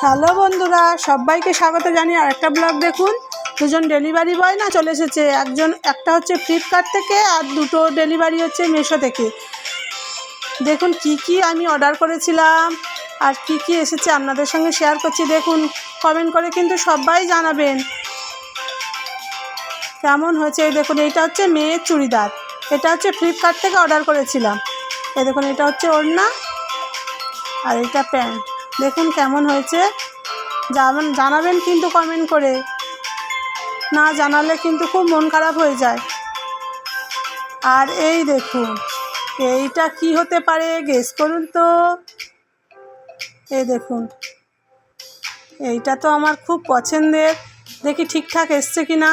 Hello বন্ধুরা, সবাইকে স্বাগত জানিয়ে আরেকটা ব্লগ দেখুন। দুজন ডেলিভারি বয় না চলে এসেছে। একটা হচ্ছে ফ্লিপকার্ট থেকে আর দুটো ডেলিভারি হচ্ছে মিশো থেকে। দেখুন কি আমি অর্ডার করেছিলাম আর কি এসেছে আপনাদের সঙ্গে শেয়ার করছি। দেখুন, কমেন্ট করে কিন্তু সবাই জানাবেন কেমন হয়েছে। এই দেখুন, এইটা হচ্ছে মেয়ের চুড়িদার, এটা হচ্ছে ফ্লিপকার্ট থেকে অর্ডার করেছিলাম। এই দেখুন, এটা হচ্ছে ওড়না আর এটা প্যান্ট। দেখুন কেমন হয়েছে, জানাবেন কিন্তু কমেন্ট করে, না জানালে কিন্তু খুব মন খারাপ হয়ে যায়। আর এই দেখুন, এইটা কি হতে পারে গেস করুন তো। এই দেখুন, এইটা তো আমার খুব পছন্দের, দেখি ঠিকঠাক এসছে কি না।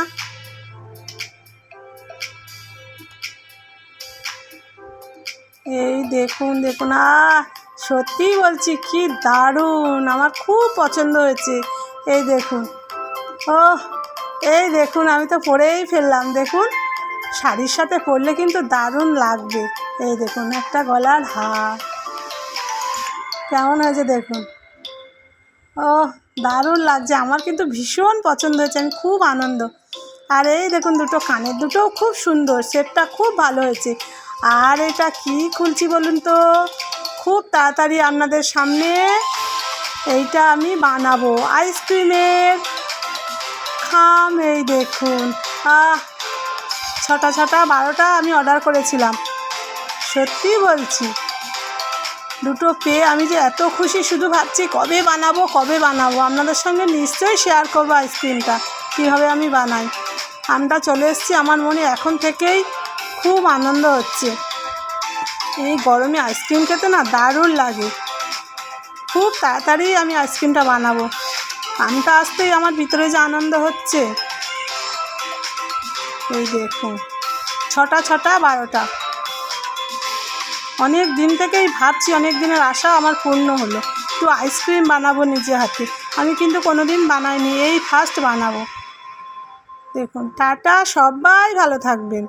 এই দেখুন সত্যি বলছি কি দারুণ, আমার খুব পছন্দ হয়েছে। এই দেখুন, এই দেখুন, আমি তো পরেই ফেললাম। দেখুন, শাড়ির সাথে পরলে কিন্তু দারুণ লাগবে। এই দেখুন, একটা গলার হার কেমন হয়েছে দেখুন। দারুণ লাগছে, আমার কিন্তু ভীষণ পছন্দ হয়েছে, আমি খুব আনন্দ। আর এই দেখুন, দুটো কানের দুটোও খুব সুন্দর, সেটটা খুব ভালো হয়েছে। আর এটা কি খুলছি বলুন তো, খুব তাড়াতাড়ি আপনাদের সামনে এইটা আমি বানাবো, আইসক্রিমের খাম। এই দেখুন, 6টা 12টা আমি অর্ডার করেছিলাম। সত্যি বলছি, দুটো পেয়ে আমি যে এত খুশি, শুধু ভাবছি কবে বানাবো আপনাদের সঙ্গে নিশ্চয়ই শেয়ার করবো আইসক্রিমটা কীভাবে আমি বানাই। আমটা চলে এসেছি আমার মনে, এখন থেকেই খুব আনন্দ হচ্ছে। এই গরমে আইসক্রিম খেতে না দারুণ লাগে। খুব তাড়াতাড়ি আমি আইসক্রিমটা বানাবো, আমটা আসতেই আমার ভিতরে যে আনন্দ হচ্ছে। এই দেখুন, 6টা 12টা, অনেক দিন থেকেই ভাবছি, অনেক দিনের আশা আমার পূর্ণ হলো। একটু আইসক্রিম বানাবো নিজে হাতে, আমি কিন্তু কোনো দিন বানাইনি, এই ফার্স্ট বানাবো। দেখুন, টাটা, সবাই ভালো থাকবেন।